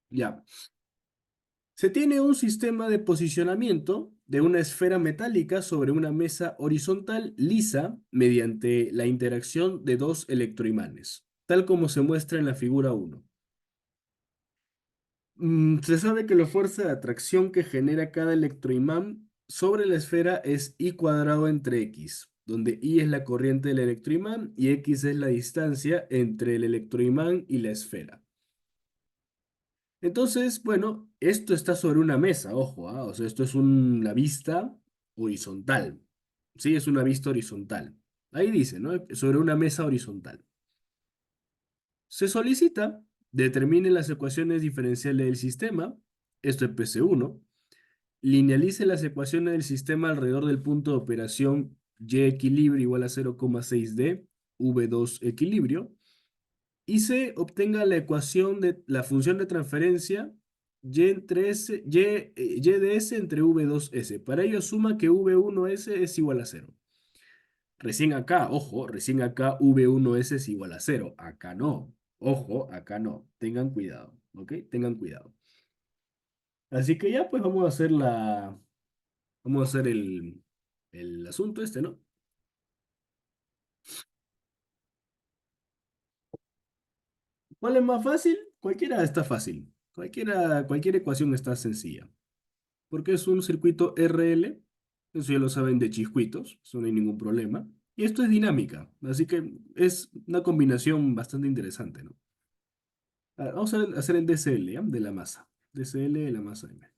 Ya. Se tiene un sistema de posicionamiento de una esfera metálica sobre una mesa horizontal lisa mediante la interacción de dos electroimanes, tal como se muestra en la figura 1. Se sabe que la fuerza de atracción que genera cada electroimán sobre la esfera es I cuadrado entre X, donde I es la corriente del electroimán y X es la distancia entre el electroimán y la esfera. Entonces, bueno, esto está sobre una mesa, ojo, o sea, esto es una vista horizontal. Sí, es una vista horizontal. Ahí dice, ¿no? Sobre una mesa horizontal. Se solicita, determine las ecuaciones diferenciales del sistema, esto es PC1, linealice las ecuaciones del sistema alrededor del punto de operación Y equilibrio igual a 0,6D, V2 equilibrio, y se obtenga la ecuación de la función de transferencia y de S entre V2S. Para ello suma que V1S es igual a cero. Recién acá, ojo, recién acá V1S es igual a cero. Acá no. Ojo, acá no. Tengan cuidado, ¿ok? Tengan cuidado. Así que ya, pues vamos a hacer vamos a hacer el asunto este, ¿no? ¿Cuál es más fácil? Cualquiera está fácil. Cualquier ecuación está sencilla. Porque es un circuito RL, eso ya lo saben de chiscuitos, eso no hay ningún problema. Y esto es dinámica, así que es una combinación bastante interesante, ¿no? Vamos a hacer el DCL, ¿ya? De la masa. DCL de la masa M.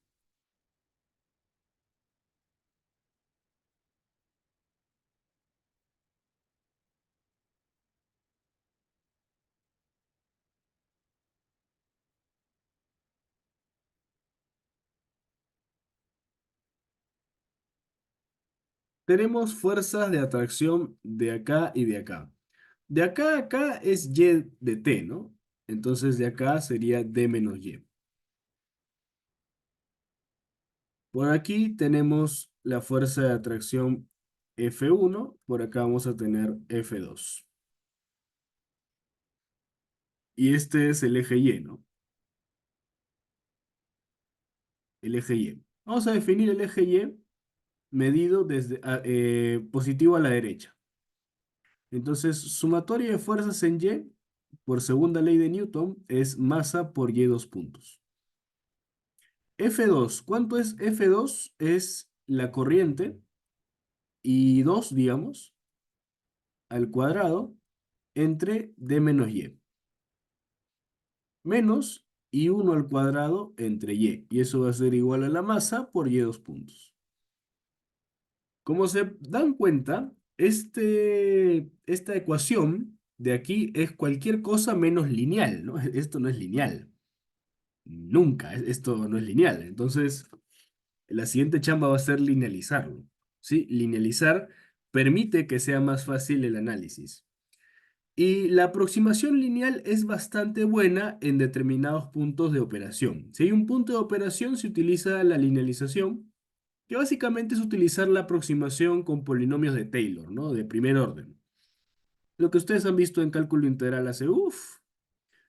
Tenemos fuerzas de atracción de acá y de acá. De acá a acá es Y de T, ¿no? Entonces de acá sería D menos Y. Por aquí tenemos la fuerza de atracción F1, por acá vamos a tener F2. Y este es el eje Y, ¿no? El eje Y. Vamos a definir el eje Y medido desde positivo a la derecha. Entonces, sumatoria de fuerzas en Y por segunda ley de Newton es masa por Y dos puntos. F2, ¿cuánto es F2? Es la corriente y 2, digamos, al cuadrado entre D menos Y, menos I1 al cuadrado entre Y. Y eso va a ser igual a la masa por Y dos puntos. Como se dan cuenta, esta ecuación de aquí es cualquier cosa menos lineal, ¿no? Esto no es lineal. Nunca, esto no es lineal. Entonces, la siguiente chamba va a ser linealizarlo. ¿Sí? Linealizar permite que sea más fácil el análisis. Y la aproximación lineal es bastante buena en determinados puntos de operación. Si hay un punto de operación, se utiliza la linealización, que básicamente es utilizar la aproximación con polinomios de Taylor, ¿no? De primer orden. Lo que ustedes han visto en cálculo integral hace, uff,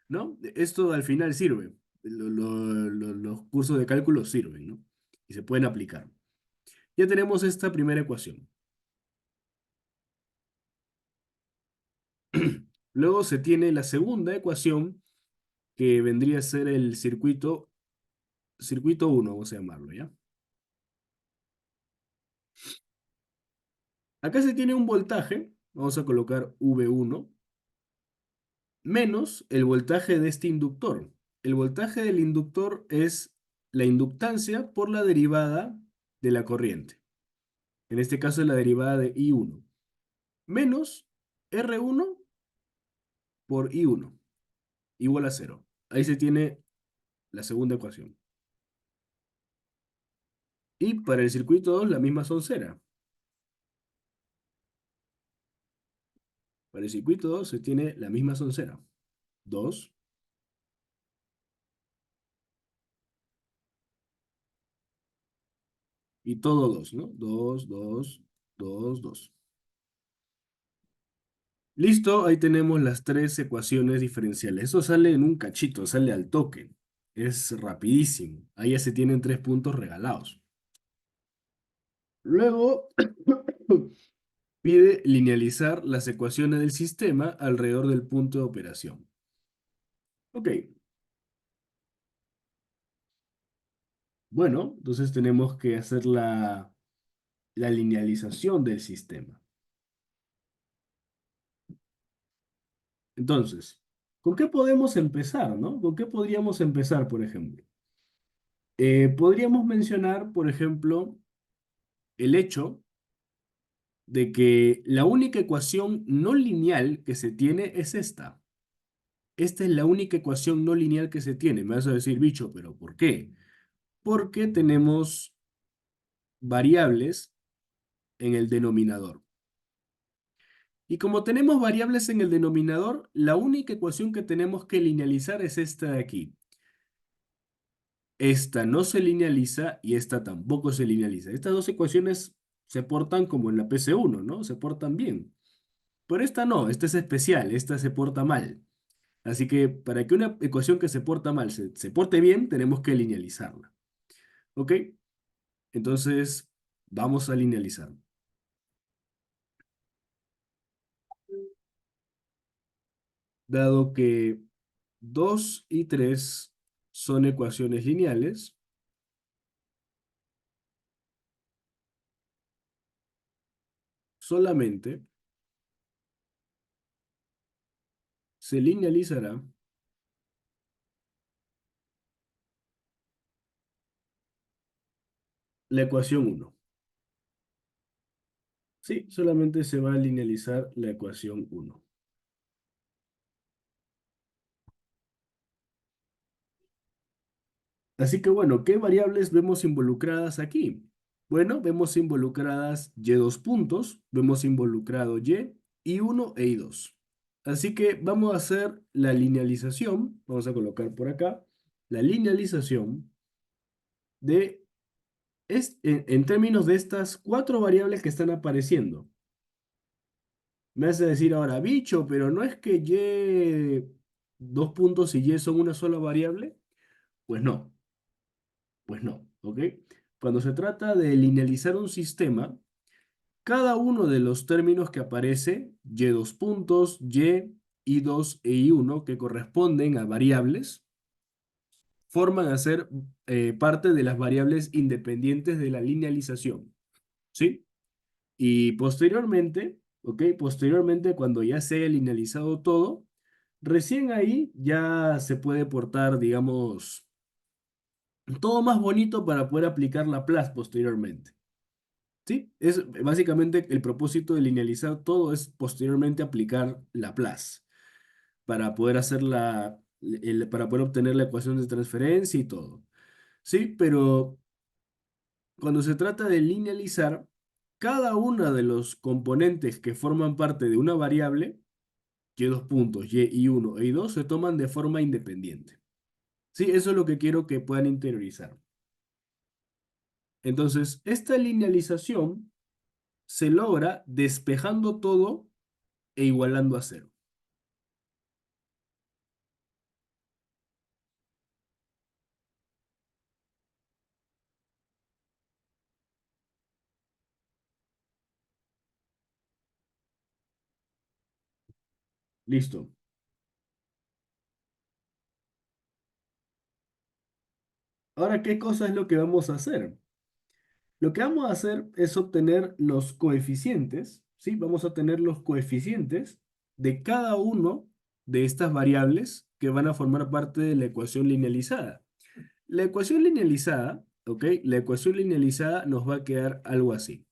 ¿no? Esto al final sirve. Los cursos de cálculo sirven, ¿no? Y se pueden aplicar. Ya tenemos esta primera ecuación. Luego se tiene la segunda ecuación, que vendría a ser el circuito uno, vamos a llamarlo, ¿ya? Acá se tiene un voltaje, vamos a colocar V1, menos el voltaje de este inductor. El voltaje del inductor es la inductancia por la derivada de la corriente. En este caso es la derivada de I1. Menos R1 por I1, igual a cero. Ahí se tiene la segunda ecuación. Y para el circuito 2 la misma soncera. Para el circuito 2 se tiene la misma soncera. 2 y todo 2, ¿no? 2, 2, 2, 2. Listo, ahí tenemos las tres ecuaciones diferenciales. Eso sale en un cachito, sale al toque. Es rapidísimo. Ahí ya se tienen 3 puntos regalados. Luego pide linealizar las ecuaciones del sistema alrededor del punto de operación. Ok, bueno, entonces tenemos que hacer la linealización del sistema. Entonces, ¿con qué podemos empezar, no? ¿Con qué podríamos empezar, por ejemplo? Podríamos mencionar, por ejemplo, el hecho de que la única ecuación no lineal que se tiene es esta. Esta es la única ecuación no lineal que se tiene. Me vas a decir, bicho, ¿pero por qué? Porque tenemos variables en el denominador. Y como tenemos variables en el denominador, la única ecuación que tenemos que linealizar es esta de aquí. Esta no se linealiza y esta tampoco se linealiza. Estas dos ecuaciones se portan como en la PC1, ¿no? Se portan bien. Pero esta no, esta es especial, esta se porta mal. Así que para que una ecuación que se porta mal se porte bien, tenemos que linealizarla. ¿Ok? Entonces, vamos a linealizar. Dado que 2 y 3 son ecuaciones lineales, solamente se linealizará la ecuación uno. Sí, solamente se va a linealizar la ecuación uno. Así que bueno, ¿qué variables vemos involucradas aquí? Bueno, vemos involucradas y dos puntos, vemos involucrado y uno e I2. Así que vamos a hacer la linealización, vamos a colocar por acá, la linealización de, en términos de estas cuatro variables que están apareciendo. Me hace decir ahora, bicho, pero no es que dos puntos y son una sola variable. Pues no, pues no, ¿ok? Cuando se trata de linealizar un sistema, cada uno de los términos que aparece, y dos puntos, I2 e I1, que corresponden a variables, forman a ser parte de las variables independientes de la linealización, ¿sí? Y posteriormente, ¿ok? Posteriormente, cuando ya se haya linealizado todo, recién ahí ya se puede portar, digamos, todo más bonito para poder aplicar la plus posteriormente. ¿Sí? Es básicamente el propósito de linealizar todo es posteriormente aplicar la plus para poder hacer para poder obtener la ecuación de transferencia y todo. Sí, pero cuando se trata de linealizar, cada uno de los componentes que forman parte de una variable, y dos puntos, y uno y dos, se toman de forma independiente. Sí, eso es lo que quiero que puedan interiorizar. Entonces, esta linealización se logra despejando todo e igualando a cero. Listo. Ahora, ¿qué cosa es lo que vamos a hacer? Lo que vamos a hacer es obtener los coeficientes, ¿sí? Vamos a tener los coeficientes de cada uno de estas variables que van a formar parte de la ecuación linealizada. La ecuación linealizada, ¿ok? La ecuación linealizada nos va a quedar algo así.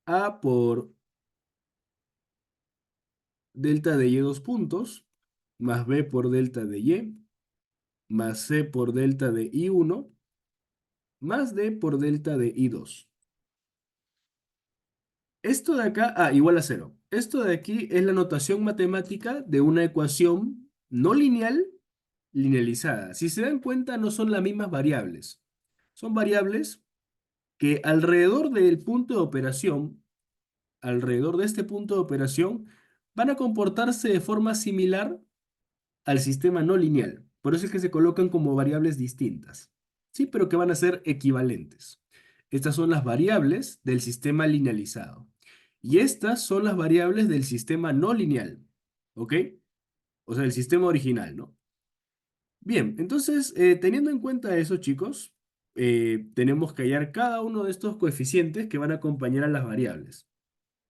A por delta de y dos puntos, más B por delta de y, más C por delta de I1, más D por delta de I2. Esto de acá, igual a cero. Esto de aquí es la notación matemática de una ecuación no lineal linealizada. Si se dan cuenta, no son las mismas variables. Son variables que alrededor del punto de operación alrededor de este punto de operación van a comportarse de forma similar al sistema no lineal. Por eso es que se colocan como variables distintas, ¿sí? Pero que van a ser equivalentes. Estas son las variables del sistema linealizado. Y estas son las variables del sistema no lineal, ¿ok? O sea, el sistema original, ¿no? Bien, entonces, teniendo en cuenta eso, chicos, tenemos que hallar cada uno de estos coeficientes que van a acompañar a las variables.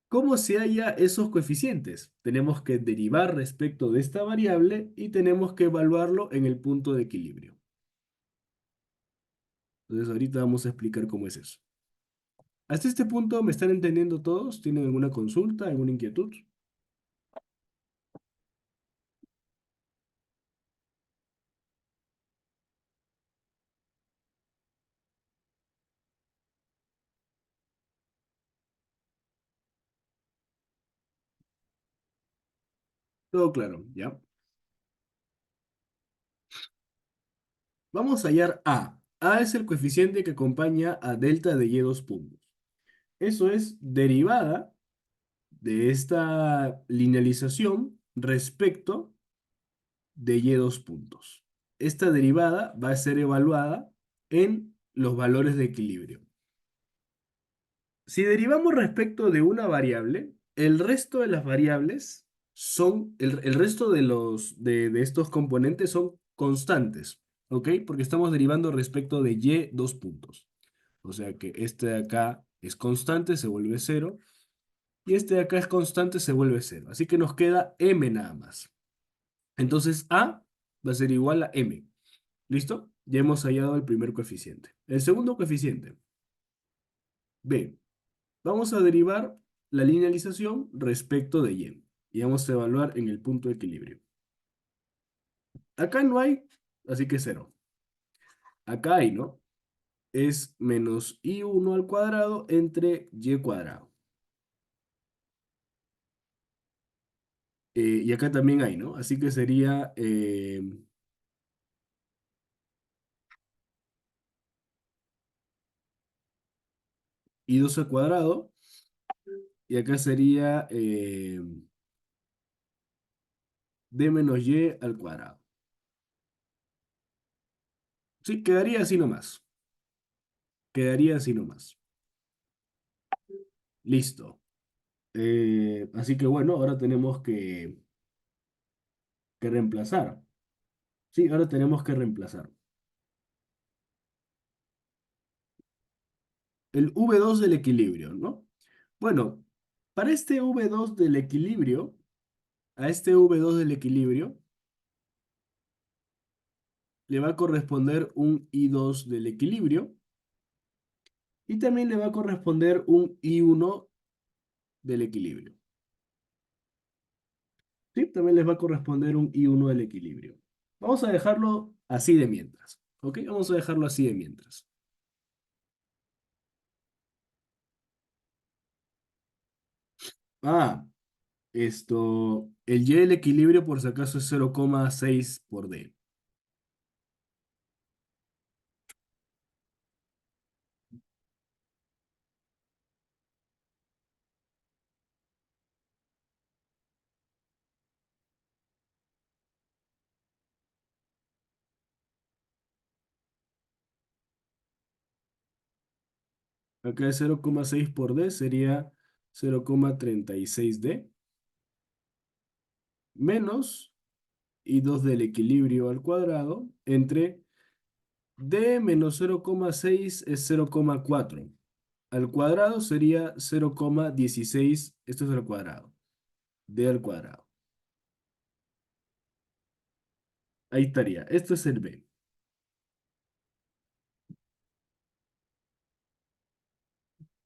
¿Cómo se halla esos coeficientes? Tenemos que derivar respecto de esta variable y tenemos que evaluarlo en el punto de equilibrio. Entonces, ahorita vamos a explicar cómo es eso. ¿Hasta este punto me están entendiendo todos? ¿Tienen alguna consulta, alguna inquietud? Todo claro, ¿ya? Vamos a hallar A. A es el coeficiente que acompaña a delta de y dos puntos. Eso es derivada de esta linealización respecto de y dos puntos. Esta derivada va a ser evaluada en los valores de equilibrio. Si derivamos respecto de una variable, el resto de las variables son, el resto de de estos componentes son constantes, ¿ok? Porque estamos derivando respecto de y dos puntos. O sea que este de acá es constante, se vuelve cero, y este de acá es constante, se vuelve cero. Así que nos queda m nada más. Entonces A va a ser igual a m. ¿Listo? Ya hemos hallado el primer coeficiente. El segundo coeficiente, B. Vamos a derivar la linealización respecto de y. Y vamos a evaluar en el punto de equilibrio. Acá no hay, así que cero. Acá hay, ¿no? Es menos y1 al cuadrado entre y cuadrado. Y acá también hay, ¿no? Así que sería y2 al cuadrado. Y acá sería d menos y al cuadrado. Sí, quedaría así nomás. Quedaría así nomás. Listo. Así que bueno, ahora tenemos que reemplazar. Sí, ahora tenemos que reemplazar. El V2 del equilibrio, ¿no? Bueno, para este V2 del equilibrio, a este V2 del equilibrio, le va a corresponder un I2 del equilibrio y también le va a corresponder un I1 del equilibrio. Sí, también les va a corresponder un I1 del equilibrio. Vamos a dejarlo así de mientras. ¿Ok? Vamos a dejarlo así de mientras. Ah, el Y del equilibrio por si acaso es 0,6 por D. Acá es 0,6 por D sería 0,36D menos I2 del equilibrio al cuadrado entre D menos 0,6 es 0,4. Al cuadrado sería 0,16, esto es al cuadrado, D al cuadrado. Ahí estaría, esto es el B.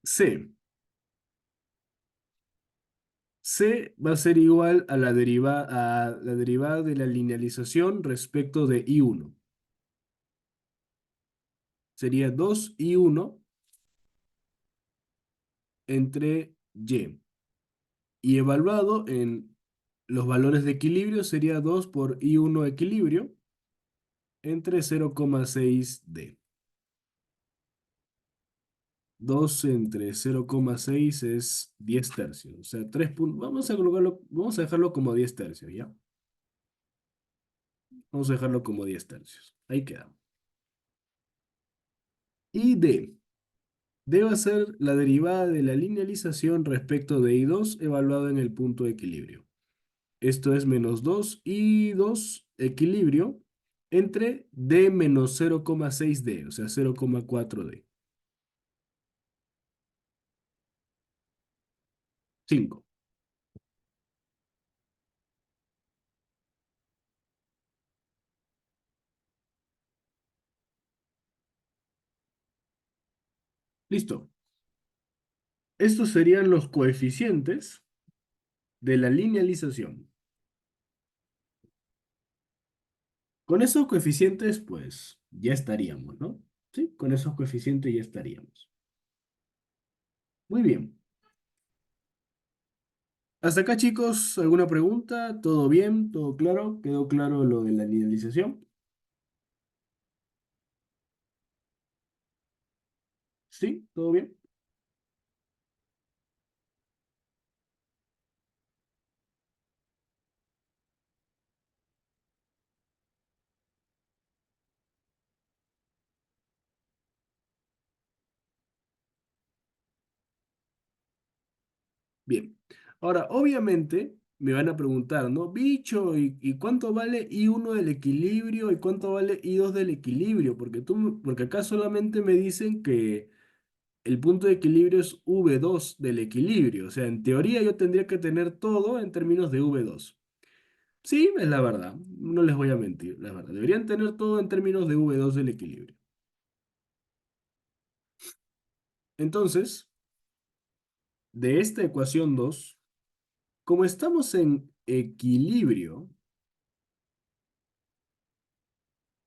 C. C va a ser igual a la derivada de la linealización respecto de I1. Sería 2I1 entre Y. Y evaluado en los valores de equilibrio sería 2 por I1 equilibrio entre 0,6D. 2 entre 0,6 es 10 tercios. O sea, 3 puntos. Vamos a colocarlo, vamos a dejarlo como 10 tercios, ¿ya? Vamos a dejarlo como 10 tercios. Ahí queda. Y D. D va a ser la derivada de la linealización respecto de I2 evaluado en el punto de equilibrio. Esto es menos 2 y 2 equilibrio entre D menos 0,6D, o sea, 0,4D. 5. Listo. Estos serían los coeficientes de la linealización. Con esos coeficientes, pues ya estaríamos, ¿no? Sí, con esos coeficientes ya estaríamos. Muy bien. Hasta acá, chicos, ¿alguna pregunta? ¿Todo bien? ¿Todo claro? ¿Quedó claro lo de la linealización? ¿Sí? ¿Todo bien? Bien. Ahora, obviamente, me van a preguntar, ¿no? Bicho, ¿y cuánto vale I1 del equilibrio y cuánto vale I2 del equilibrio? Porque acá solamente me dicen que el punto de equilibrio es V2 del equilibrio. O sea, en teoría yo tendría que tener todo en términos de V2. Sí, es la verdad. No les voy a mentir, la verdad. Deberían tener todo en términos de V2 del equilibrio. Entonces, de esta ecuación 2, como estamos en equilibrio,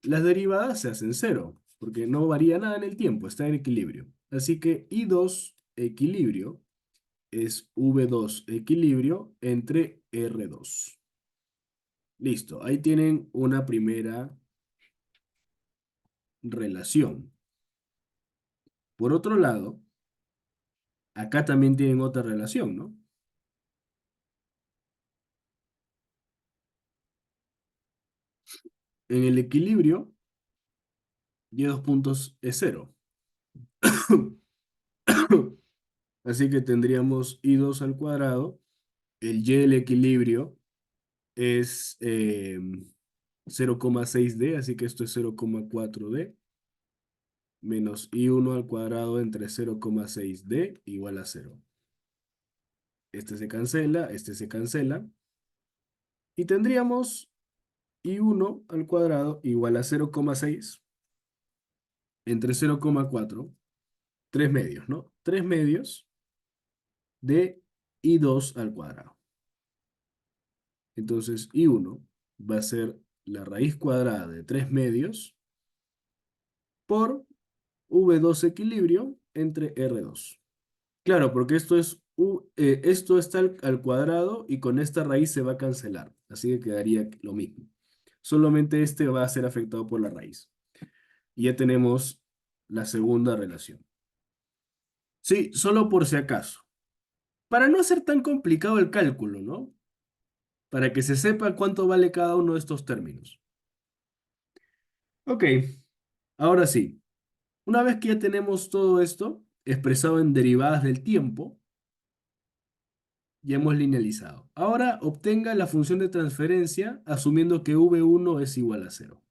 las derivadas se hacen cero, porque no varía nada en el tiempo, está en equilibrio. Así que I2 equilibrio es V2 equilibrio entre R2. Listo, ahí tienen una primera relación. Por otro lado, acá también tienen otra relación, ¿no? En el equilibrio, y dos puntos es cero. Así que tendríamos I2 al cuadrado. El Y del equilibrio es 0,6D, así que esto es 0,4D, menos I1 al cuadrado entre 0,6D igual a cero. Este se cancela, y tendríamos I1 al cuadrado igual a 0,6 entre 0,4, 3 medios, ¿no? 3 medios de I2 al cuadrado. Entonces, I1 va a ser la raíz cuadrada de 3 medios por V2 equilibrio entre R2. Claro, porque esto está al cuadrado y con esta raíz se va a cancelar. Así que quedaría lo mismo. Solamente este va a ser afectado por la raíz. Y ya tenemos la segunda relación. Sí, solo por si acaso. Para no hacer tan complicado el cálculo, ¿no? Para que se sepa cuánto vale cada uno de estos términos. Ok, ahora sí. Una vez que ya tenemos todo esto expresado en derivadas del tiempo, ya hemos linealizado. Ahora obtenga la función de transferencia asumiendo que V1 es igual a cero.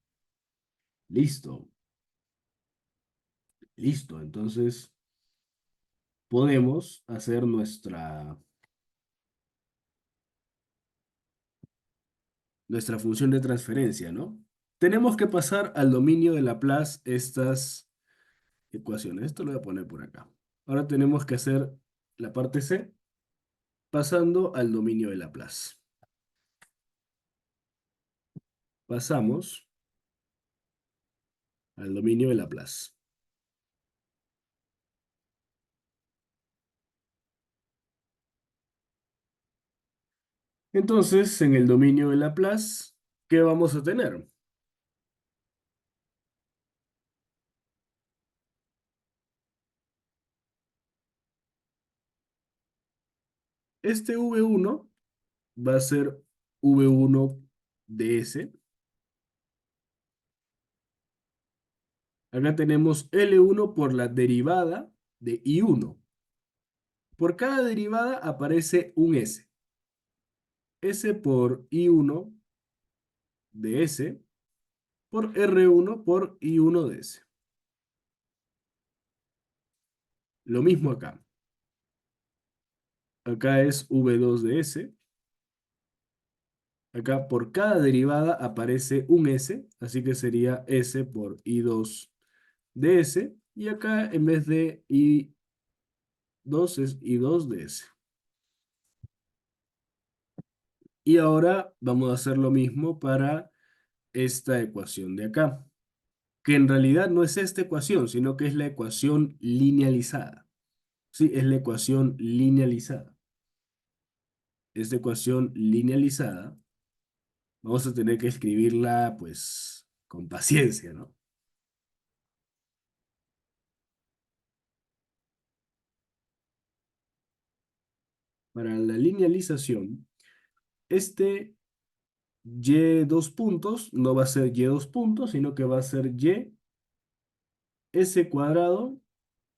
Listo, listo. Entonces podemos hacer nuestra función de transferencia, ¿no? Tenemos que pasar al dominio de Laplace estas ecuaciones. Esto lo voy a poner por acá. Ahora tenemos que hacer la parte C pasando al dominio de Laplace. Pasamos al dominio de Laplace. Entonces, en el dominio de Laplace, ¿qué vamos a tener? Este V1 va a ser V1 de S. Acá tenemos L1 por la derivada de I1. Por cada derivada aparece un S. S por I1 de S por R1 por I1 de S. Lo mismo acá. Acá es V2 de S. Acá por cada derivada aparece un S, así que sería S por I2 de S. Y acá en vez de I2 es I2 de S. Y ahora vamos a hacer lo mismo para esta ecuación de acá, que en realidad no es esta ecuación, sino que es la ecuación linealizada. Sí, es la ecuación linealizada. Esta ecuación linealizada, vamos a tener que escribirla pues con paciencia, ¿no? Para la linealización, este y dos puntos no va a ser y dos puntos, sino que va a ser y s cuadrado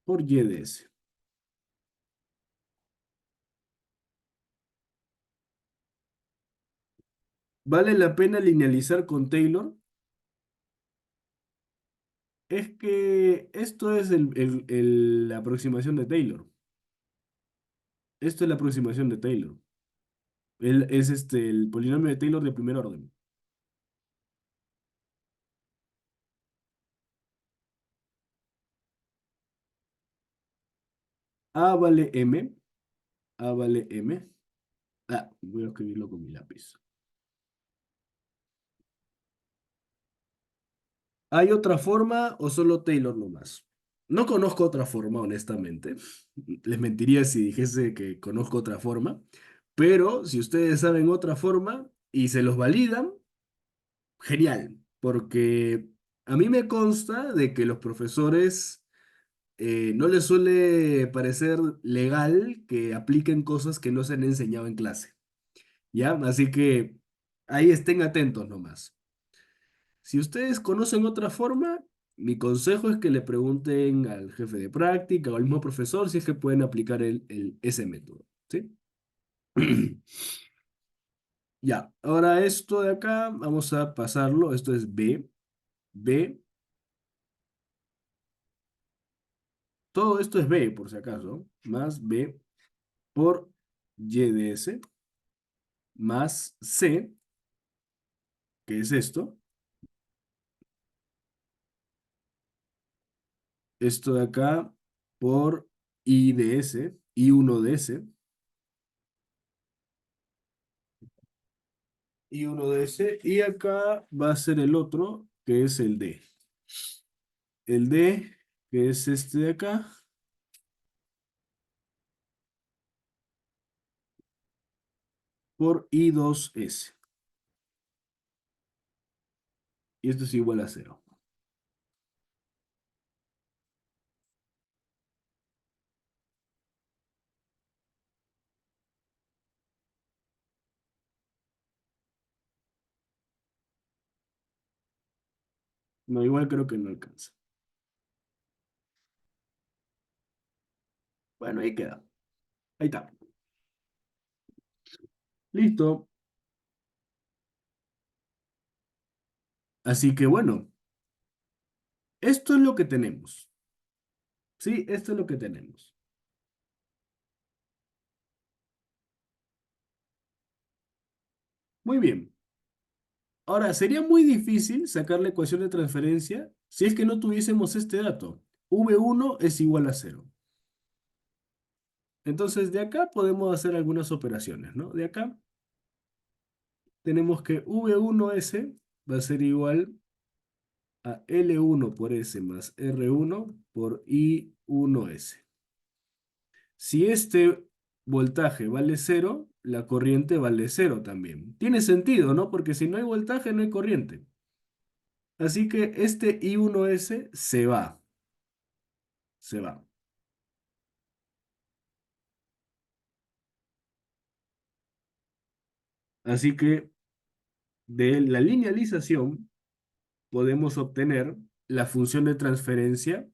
por y de s. ¿Vale la pena linealizar con Taylor? Es que esto es la aproximación de Taylor. Esto es la aproximación de Taylor. Él es el polinomio de Taylor de primer orden. A vale m. A vale m. Ah, voy a escribirlo con mi lápiz. ¿Hay otra forma o solo Taylor nomás? No conozco otra forma, honestamente. Les mentiría si dijese que conozco otra forma. Pero si ustedes saben otra forma y se los validan, genial. Porque a mí me consta de que los profesores no les suele parecer legal que apliquen cosas que no se han enseñado en clase. ¿Ya? Así que ahí estén atentos nomás. Si ustedes conocen otra forma, mi consejo es que le pregunten al jefe de práctica o al mismo profesor si es que pueden aplicar ese método. ¿Sí? Ya, ahora esto de acá, vamos a pasarlo. Esto es B. B. Todo esto es B, por si acaso. Más B por Y de S. Más C, que es esto. Esto de acá por I de S. I1 de S. I1 de S. Y acá va a ser el otro, que es el D. El D, que es este de acá, por I2S. Y esto es igual a cero. No, igual creo que no alcanza. Bueno, ahí queda. Ahí está. Listo. Así que bueno, esto es lo que tenemos. Sí, esto es lo que tenemos. Muy bien. Ahora, sería muy difícil sacar la ecuación de transferencia si es que no tuviésemos este dato. V1 es igual a cero. Entonces, de acá podemos hacer algunas operaciones, ¿no? De acá tenemos que V1S va a ser igual a L1 por S más R1 por I1S. Si este voltaje vale cero, la corriente vale cero también. Tiene sentido, ¿no? Porque si no hay voltaje, no hay corriente. Así que este I1S se va, se va. Así que de la linealización podemos obtener la función de transferencia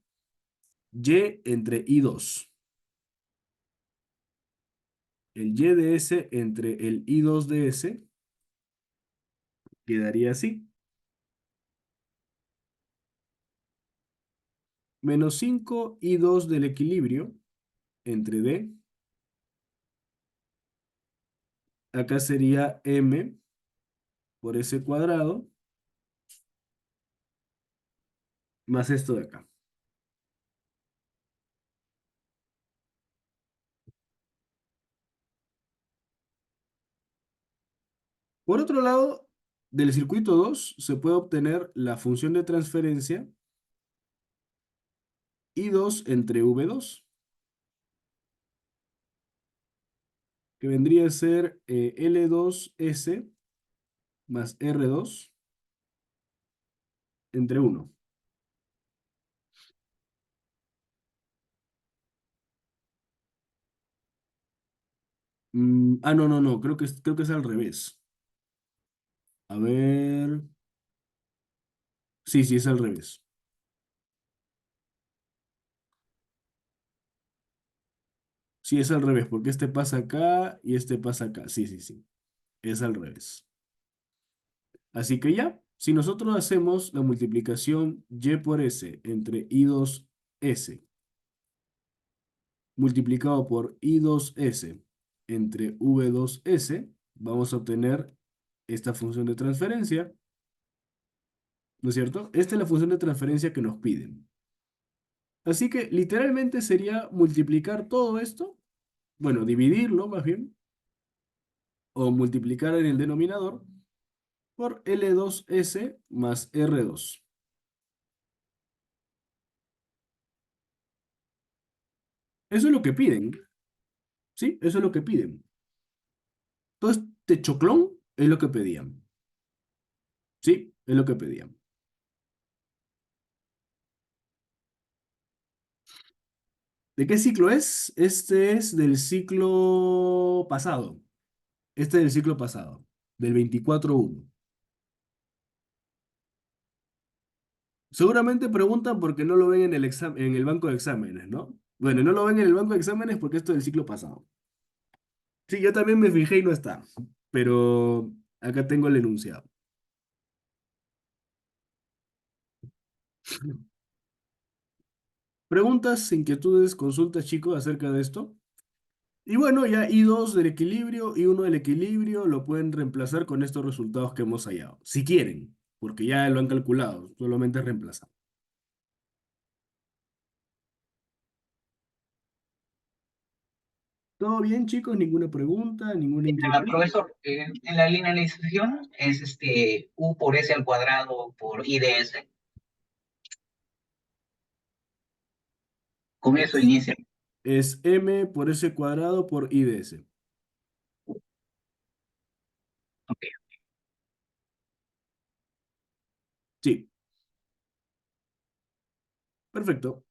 y entre I2. El y de s entre el I2 de s quedaría así. Menos 5 I2 del equilibrio entre d. Acá sería m por s cuadrado más esto de acá. Por otro lado, del circuito 2 se puede obtener la función de transferencia I2 entre V2, que vendría a ser L2S más R2 entre 1. No, no, no, creo que es al revés. A ver. Sí, sí, es al revés. Sí, es al revés, porque este pasa acá y este pasa acá. Sí, sí, sí. Es al revés. Así que ya, si nosotros hacemos la multiplicación y por s entre I2S multiplicado por I2S entre V2S, vamos a obtener esta función de transferencia, ¿no es cierto? Esta es la función de transferencia que nos piden. Así que literalmente sería multiplicar todo esto, bueno, dividirlo más bien, o multiplicar en el denominador por L2S más R2. Eso es lo que piden, ¿sí? Eso es lo que piden. Todo este choclón es lo que pedían, ¿sí? Es lo que pedían. ¿De qué ciclo es? Este es del ciclo pasado. Este es del ciclo pasado, del 24.1. Seguramente preguntan por qué no lo ven en el en el banco de exámenes, ¿no? Bueno, no lo ven en el banco de exámenes porque esto es del ciclo pasado. Sí, yo también me fijé y no está, pero acá tengo el enunciado. Preguntas, inquietudes, consultas, chicos, acerca de esto. Y bueno, ya I2 del equilibrio y uno del equilibrio lo pueden reemplazar con estos resultados que hemos hallado, si quieren, porque ya lo han calculado, solamente reemplazar. ¿Todo bien, chicos? ¿Ninguna pregunta? ¿Ninguna inquietud? Profesor, en la linealización es u por s al cuadrado por i de s. Con eso Es, inicia. es m por s cuadrado por i de s. Ok. Sí, perfecto.